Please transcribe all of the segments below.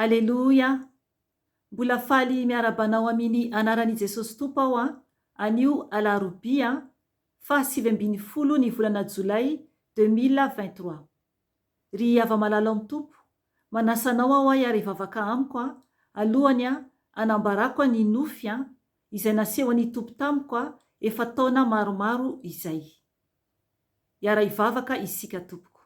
Aleloia! Mbola faly miarabanao amin'ny anaran'i Jesosy Tompo aho anio alarobia fa 7 ny volana Jolay 2023. Ry ava-malala amin'ny Tompo, manasanao aho ary ivavaka amiko alohany anambarako ny nofy izay naseho ny Tompo tamiko efa taona maromaro izay. Iara ivavaka isika Tompoko.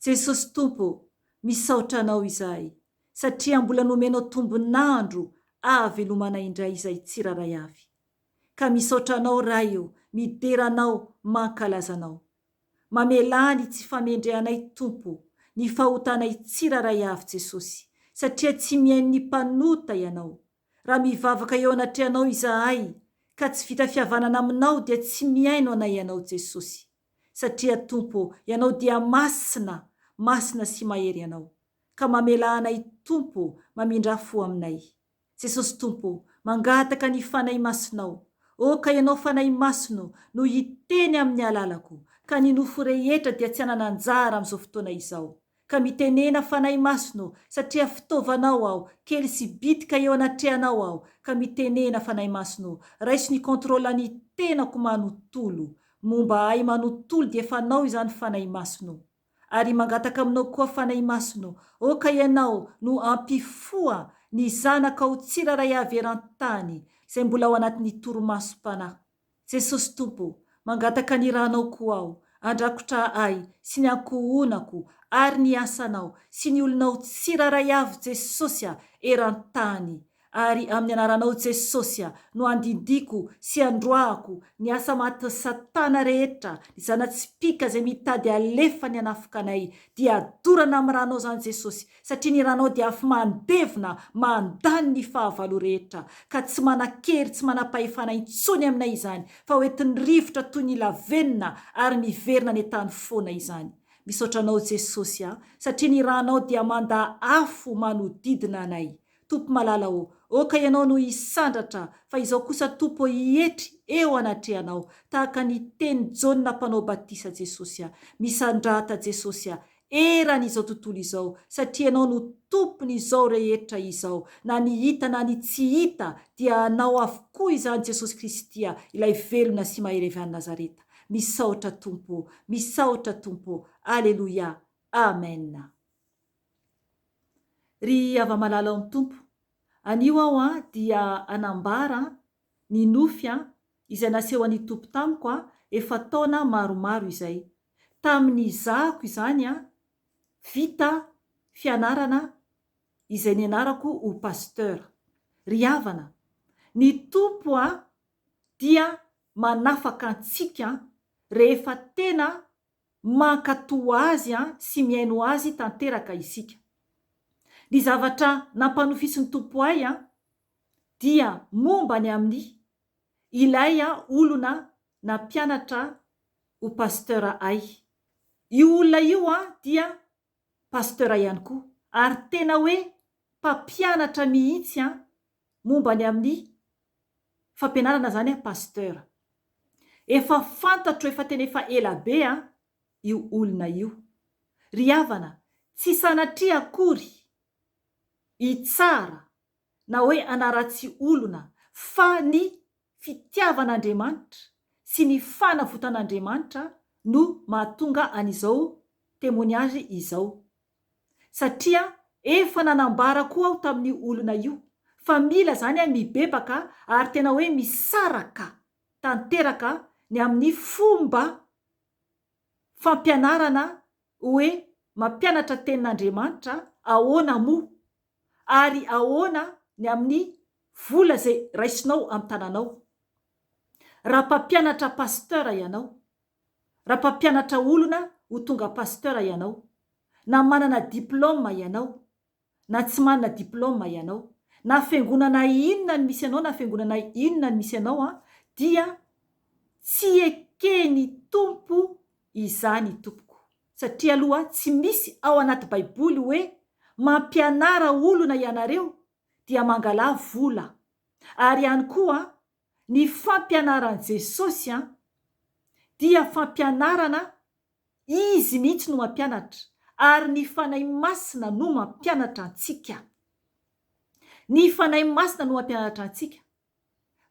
Jesosy Tompo, misaotra anao izahay satria mbola nomenao tombonandro ahavelomanay indray izay tsiraray avy. Ka misaotra anao raio, mideranao, mankalazanao. Mamelany tsy famendrehanay Tompo, ny fahotanay tsiraray avy Jesosy, satria tsy mihaino ny mpanota ianao. Raha mivavaka eo anatrehanao izahay, ka tsy vita fihavanana aminao dia tsy mihaino anay ianao Jesosy. Satria Tompo, ianao dia masina, masina sy mahery ianao. Ka mamela anay Tompo, mamindra fo aminay. Jesosy Tompo, mangataka ny fanay masinao. Ka ianao fanay masino no hiteny amin'ny alalako, ka ny nofo rehetra dia tsy hanana anjara amin'izao fotoana izao. Ka mitenena fanay masino satria fitaovanao aho, kely sy bitika eo anatrehanao aho. Ka mitenena fanay masino, raiso ny kontrola ny tenako manontolo. Momba ahy manontolo dia fanao izany fanay masino. Ary mangataka aminao koa fanay masino, ka ianao no ampifoa ny zanakao tsiraray avy eran-tany, izay mbola ao anatin'ny toromaso-panahy. Jesosy Tompo, mangataka ny ranao koa aho, andrakotra ahy sy ny ankohonako ary ny asanao sy ny olonao tsiraray avy Jesosy eran-tany. Ary amin'ny anaranao Jesosy no andindiko sy androahako ny asa maty Satana rehetra, ny zanatsipika izay mitady alefa ny anafika anay, dia adorana amin'ny ranao zany Jesosy, satria ny ranao dia afy mandevina, mandany ny fahavalo rehetra, ka tsy manan-kery, tsy manam-pahefana intsony aminay izany, fa hoentin'ny rivotra toy ny lavenina ary miverina ny tany foana izany. Misaotra anao Jesosy satria ny ranao dia manda afo manodidina anay. Tompo malala ka ianao no isandratra, fa izao kosa Tompo hietry eo anatrehanao, tahaka ny teny Jaona mpanao batisa Jesosy. Misandrata Jesosy eran'izao tontolo izao, satria ianao no tompon'izao rehetra izao, na ny hita na ny tsy hita dia anao avokoa izany Jesosy Kristy ilay velona sy mahery avy any Nazareta. Misaotra Tompo, misaotra Tompo. Aleloia, amen. Ry ava-malala amin'ny Tompo, anio aho dia anambara ny nofy izay naseho ny Tompo tamiko efa taona maromaro izay. Tamin'ny zahako izany vita fianarana izay nianarako ho pasteur. Ry havana, ny Tompo dia manafaka antsika rehefa tena mankatoa azy sy mihaino azy tanteraka isika. Ny zavatra nampanofisy ny Tompo ahy dia momba ny amin'ny ilay olona nampianatra ho pasteur ahy. Io olona io dia pasteur ihany koa, ary tena hoe mpampianatra mihitsy momba ny amin'ny fampianarana zany pasteur. Efa fantatro, efa tena efa ela be io olona io. Ry havana, tsy sanatria akory hitsara na hoe anaratsy olona, fa ny fitiavan'Andriamanitra sy ny fanavotan'Andriamanitra no mahatonga an'izao témoignage izao. Satria efa nanambara koa aho tamin'ny olona io fa mila zany mibebaka ary tena hoe misaraka tanteraka ny amin'ny fomba fampianarana hoe mampianatra tenin'Andriamanitra ahoana moa, ary ahoana ny amin'ny vola zay raisinao amin'ny tananao. Raha mpampianatra pasteur ianao, raha mpampianatra olona ho tonga pasteur ianao, na manana diplôma ianao na tsy manana diplôma ianao, na fiangonana inona ny misy anao na fiangonana inona ny misy anao dia tsy ekeny Tompo izany Tompoko. Satria aloha tsy misy ao anaty baiboly hoe mampianara olona ianareo dia mangala vola. Ary ihany koa ny fampianaran Jesosy dia fampianarana izy mihitsy no mampianatra, ary ny fanahy masina no mampianatra antsika. Ny fanahy masina no mampianatra antsika,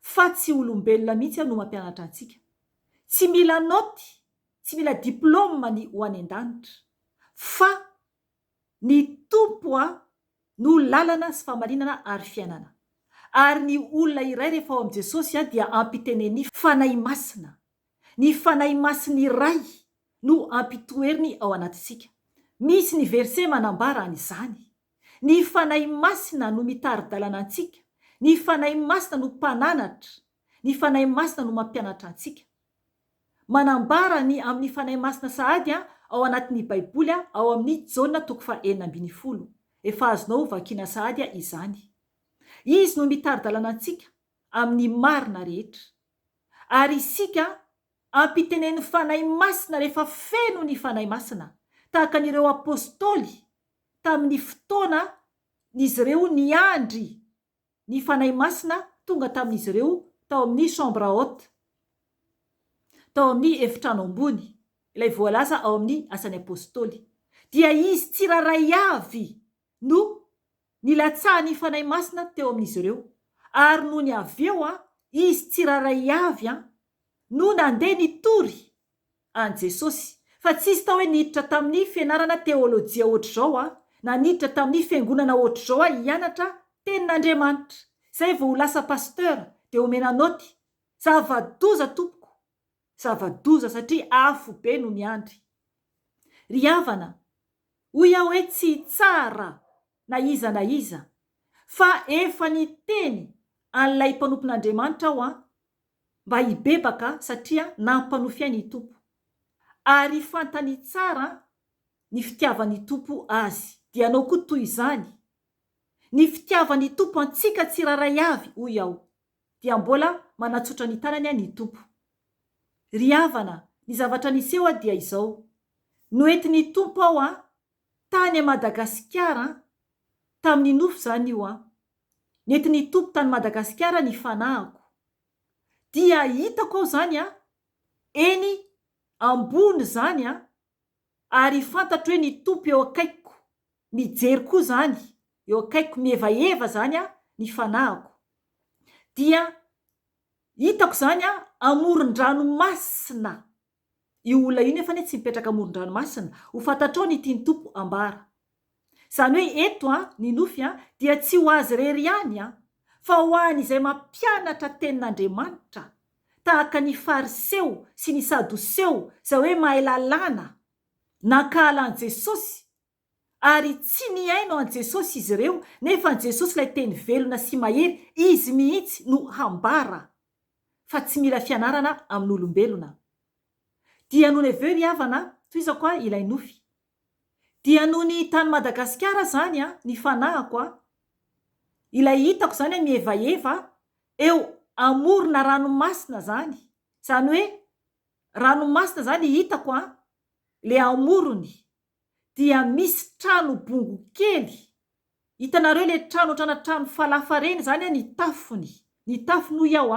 fa tsy olombelona mihitsy no mampianatra antsika. Tsy mila noty, tsy mila diplôma ny ho any an-danitra, fa ny tompo no lalana sy famarinana ary fiainana. Ary ny olona iray rehefa ao am' Jesosy dia ampiteneny fanahy masina. Ny fanahy masina iray no ampitoeriny ao anatisika. Misy ny verse manambara an'izany. Ny fanahy masina no mitari-dalana antsika. Ny fanahy masina no mpananatra. Ny fanahy masina no mampianatra antsika. Manambara ny amin'ny fanahy masina sahady ao anatin'ny baiboly ao amin'ny Jaona 4:9. Efa azonao vakiana sahady izany. Izy no mitari-dalana antsika amin'ny marina rehetra. Ary isika ampitenen'ny fanahy masina rehefa feno ny fanahy masina. Tahaka an'ireo apôstôly tamin'ny fotoana n'izy ireo niandry ny fanahy masina tonga tamin'izy ireo tao amin'ny chambre haute, tao amin'ny efitrano ambony, ilay voalaza ao amin'ny asan'ny apôstôly. Dia izy tsiraray avy no nilatsahany fanahy masina teo amin'izy ireo. Ary no ny avy eo izy tsiraray avy no nandeha nitory an Jesosy. Fa tsisy tao hoe niditra tamin'ny fianarana teolojia ohatr'izao na niditra tamin'ny fiangonana ohatr'izao hianatra tenin'Andriamanitra. Zay vao ho lasa pasteur dia omena noty. Zava-doza tompoko, zava-doza satria afo be no miandry. Ry havana, hoy aho hoe tsy tsara na iza, fa efa niteny an'ilay mpanompon'Andriamanitra aho mba hibebaka satria nampanofiany ny tompo. Ary fantany tsara ny fitiavan'ny tompo azy. Dia anao koa toy izany. Ny fitiavan'ny tompo antsika tsiraray avy, hoy aho, dia mbola manatsotra ny tanany ny tompo. Ry havana, ny zavatra niseho dia izao. Noentin'ny tompo aho tany Madagasikara tamin'ny nofo zany io Nentin'ny tompo tany Madagasikara ny fanahako. Dia hitako ao zany eny ambony zany ary fantatro hoe ny tompo eo akaikiko. Mijery koa zany eo akaikiko, mihevaeva zany ny fanahako. Dia hitako zany amoron-dranomasina. Io olona io nefa tsy mipetraka amoron-dranomasina. Ho fantatrao ny tiany tompo ambara. Zany hoe eto ny nofy dia tsy ho azy rery ihany fa ho an'izay mampianatra tenin'Andriamanitra. Tahaka ny fariseo sy ny sadoseo izay hoe mahay lalàna nankahala an Jesosy. Ary tsy niaino an Jesosy izy ireo, nefa an Jesosy ilay teny velona sy mahery, izy mihitsy no hambara. Fa tsy mila fianarana amin'olombelona. Dia noho ny aveo ry havana, toizako ilay nofy. Dia noho ny tany Madagasikara zany ny fanahako ilay hitako zany mihevaeva eo amorona ranomasina zany. Zany hoe ranomasina zany hitako le amorony. Dia misy trano bongo kely. Hitanareo le trano ohatrana trano falafa reny zany ny tafony. Ny tafony hoy aho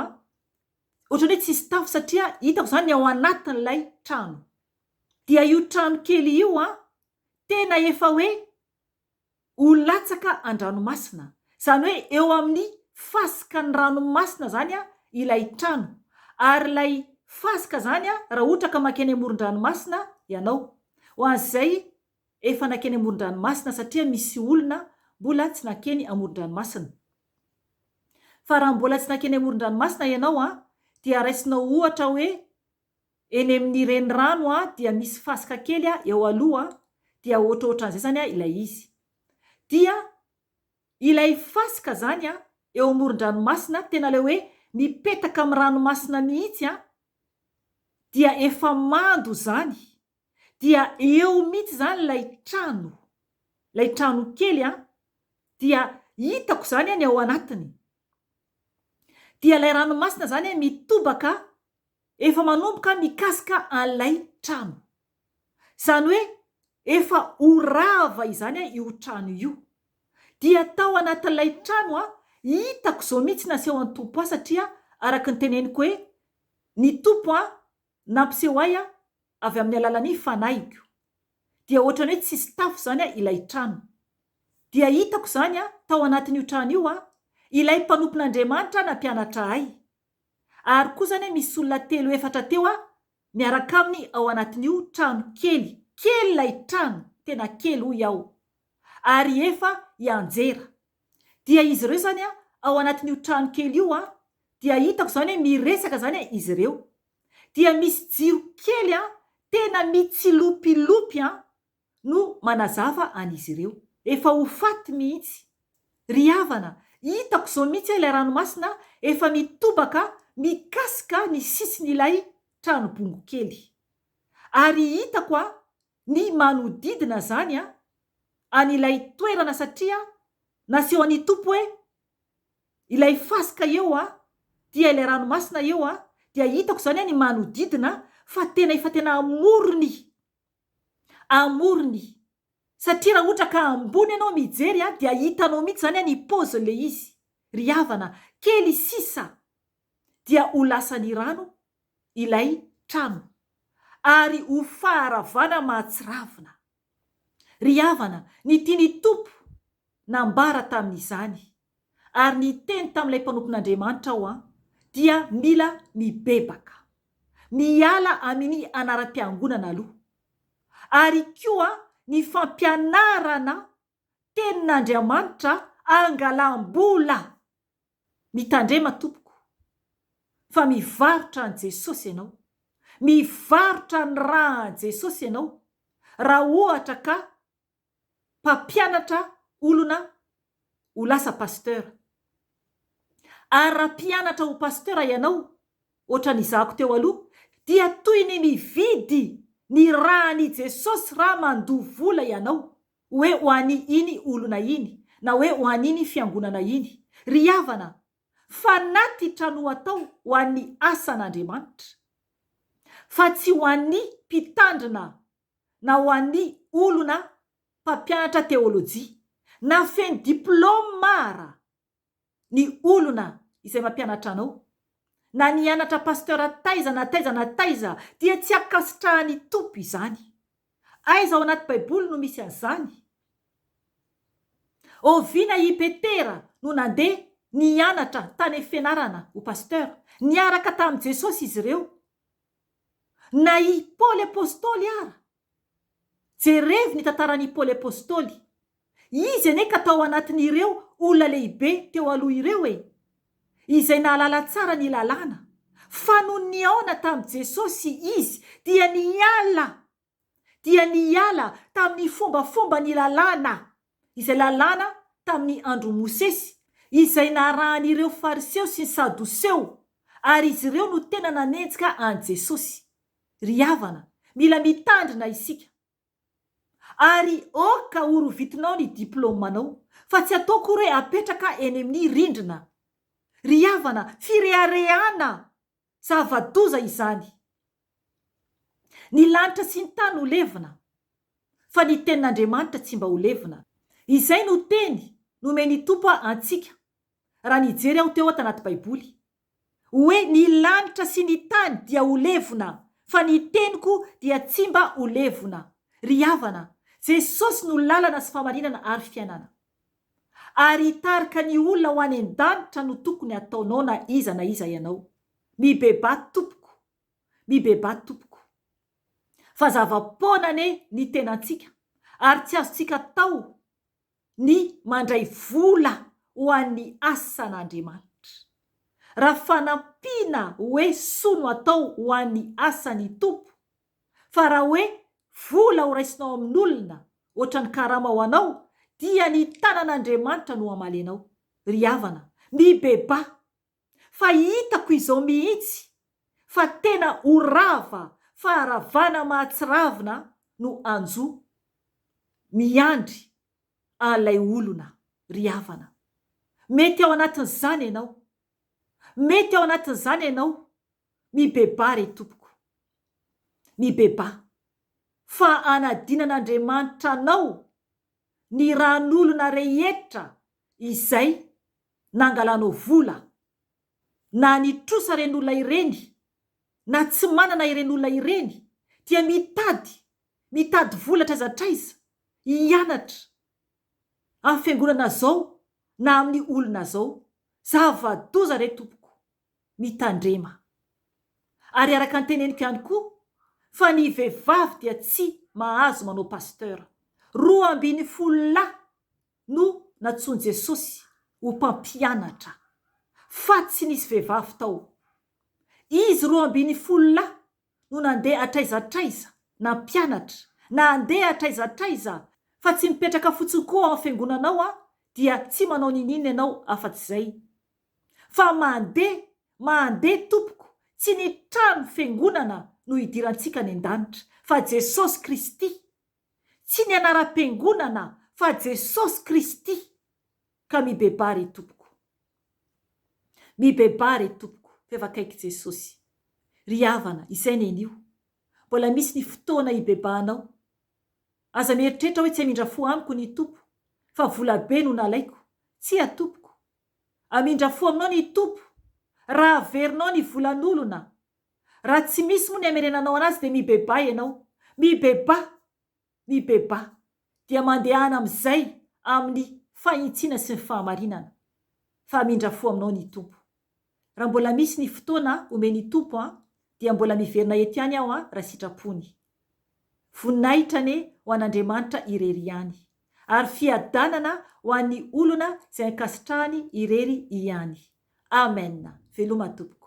ohatrany hoe tsisy tafo satria hitako zany ao anatin'ilay trano. Dia io trano kely io tena efa hoe ho latsaka an-dranomasina. Zany hoe eo amin'ny fasika ny ranomasina zany ilay trano. Ary ilay fasika zany raha ohatra ka makeny amoron-dranomasina ianao. Ho an'izay efa nakeny amoron-dranomasina satria misy olona mbola tsy nakeny amoron-dranomasina. Fa raha mbola tsy nakeny amoron-dranomasina ianao dia raisinao ohatra hoe eny amin'ny renirano dia misy fasika kely eo aloha dia ohatrohatran'izay zany ilay izy. Dia ilay fasika zany eo amoron-dranomasina tena le hoe mipetaka amin'ny ranomasina mihitsy dia efa mando zany. Dia eo mihitsy zany ilay trano kely dia hitako zany ny ao anatiny. Dia ilay ranomasina zany mitobaka efa manomboka mikasika an'ilay trano. Zany hoe efa horava izany io trano io. Dia tao anatin'ilay trano hitako zao mihitsy naseho an'ny tompo satria araka ny teneniko hoe ny tompo nampiseho ahy avy amin'ny alalan'ny fanahiko. dia ohatrany hoe tsisy tafo zany ilay trano. Dia hitako zany tao anatin'io trano io ilay mpanompon'Andriamanitra nampianatra ahy. Ary koa zany misy olona 3-4 teo miaraka aminy ao anatin'io trano kely. Kely ilay trano, tena kely hoy aho. Ary efa hianjera. Dia izy ireo zany ao anatin'io trano kely io dia hitako zany hoe miresaka zany izy ireo. Dia misy jiro kely tena mitsilopilopy no manazava an'izy ireo. Efa ho faty mihitsy. Ry havana, hitako zao mihitsy ilay ranomasina efa mitobaka mikasika ny sisin'ilay trano bongo kely. Ary hitako ny manodidina zany an'ilay toerana satria naseho an'ny tompo hoe ilay fasika eo dia ilay ranomasina eo dia hitako zany ny manodidina fa tena amorony. Satria raha ohatra ka ambony ianao mijery dia hitanao mihitsy zany ny paozin'le izy. Ry havana, kely sisa dia ho lasan'ny rano ilay trano ary ho faharavana mahatsiravina. Ry havana, ny tiany tompo nambara tamin'izany ary ny teny tamin'ilay mpanompon'Andriamanitra aho dia mila mibebaka, miala amin'ny anaram-piangonana aloha, ary koa ny fampianarana tenin'Andriamanitra angalam-bola. Mitandrema tompoko fa mivarotra an' Jesosy ianao, mivarotra ny raha an' Jesosy ianao. Raha ohatra ka mpampianatra olona ho lasa pasteur, ary raha mpianatra ho pasteur ianao, ohatra n'izahako teo aloha, dia toy ny mividy ny rahan'i Jesosy raha mandoha vola ianao hoe ho an'i iny olona iny na hoe ho an'iny fiangonana iny. Ry havana, fanaty trano atao ho an'ny asan'Andriamanitra, fa tsy ho an'ny mpitandrina na ho an'ny olona mpampianatra teolojia na feno diplôme mara ny olona izay mampianatra anao, na nianatra pasteur taiza na taiza dia tsy akasitrahan'ny tompo izany. Aiza ao anaty baiboly no misy an'izany? Oviana i Petera no nandeha nianatra tany fianarana ho pasteur, niaraka tamin'i Jesosy izy ireo. Na i Paoly apôstôly ara, jerevy ny tantaran'i Paoly apôstôly, izy ane ka tao anatin'ireo olona lehibe teo aloha ireo izay nahalala tsara ny lalàna. Fa no niaona tamin'i Jesosy izy dia niala tamin'ny fombafomba ny lalàna, izay lalàna tamin'ny andro Mosesy, izay narahan'ireo fariseo sy ny sadoseo, ary izy ireo no tena nanenjika an' Jesosy. Ry havana, mila mitandrina isika. Ary oka orovitinao ny diplômanao, fa tsy ataoko hoe apetraka eny amin'ny rindrina. Ry havana, fireharehana zava-doza izany. Ny lanitra sy ny tany ho levina, fa ny tenin'Andriamanitra tsy mba ho levina. Izay no teny nomeny tompo antsika raha nijery aho teo tanaty baiboly hoe ny lanitra sy ny tany dia ho levina, fa ny teniko dia tsy mba ho levina. Ry havana, Jesosy no lalana sy famarinana ary fiainana. Ary hitarika ny olona ho any an-danitra no tokony ataonao na iza ianao. Mibeba tompoko, mibeba tompoko. Fa zava-poanane ny tenantsika, ary tsy azontsika tao ny mandray vola ho an'ny asan'Andriamanitra. Raha fanampiana hoe sono atao ho an'ny asan'ny tompo, fa raha hoe vola ho raisinao amin'olona ohatra ny karama ho anao, dia ny tanan'Andriamanitra no amaly anao. Ry havana, mibeba, fa hitako izao mihitsy fa tena orava, faharavana mahatsiravina no anjo miandry an'ilay olona. Ry havana, mety ao anatin'izany ianao, mety ao anatin'izany ianao, mibeba re tompoko, mibeba, fa anadinan'Andriamanitra anao ny ran'olona rehetra izay nangalanao vola, na nitrosa ren'olona ireny, na tsy manana ireny olona ireny, dia mitady mitady vola traizatraiza hianatra amin'ny fiangonana zao na amin'ny olona zao, zava-doza re tompoko, mitandrema. Ary araka ny teneniko ihany koa fa ny vehivavy dia tsy mahazo manao pasteur. 2,7 no natsony Jesosy ho mpampianatra, fa tsy nisy vehivavy tao. Izy 2,7 no nandeha atraizatraiza na mpianatra, na andeha atraizatraiza, fa tsy mipetraka fotsiny koa amin'ny fiangonanao dia tsy manao ninina ianao afa-tsy zay. Fa mandeha tompoko, tsy ny trano fiangonana no hidirantsika ny an-danitra, fa Jesosy Kristy. Tsy ny anaram-piangonana, fa Jesosy Kristy. Ka mibebary tompoko. Mibebary tompoko, fevakaiky Jesosy. Ry havana, izay nenio. Mbola misy ny fotoana hibebahanao. Aza mieritreritra hoe tsy hamindra fo amiko ny tompo, fa vola be no nalaiko. Tsy atompoko. Amindra fo aminao ny tompo. Raha averinao ny volan'olona. Raha tsy misy moa ny amerenanao anazy dia mibeba ianao. Mibeba. Dia mandehana amin'izay amin'ny fahintsiana sy ny fahamarinana. Fa amindra fo aminao ny tompo. Raha mbola misy ny fotoana omeny tompo dia mbola miverina eto ihany aho raha sitrapony. Voninahitra ho an'Andriamanitra irery ihany. Ary fiadanana ho an'ny olona izay ankasitrahany irery ihany. Amen. Veloma tompoko.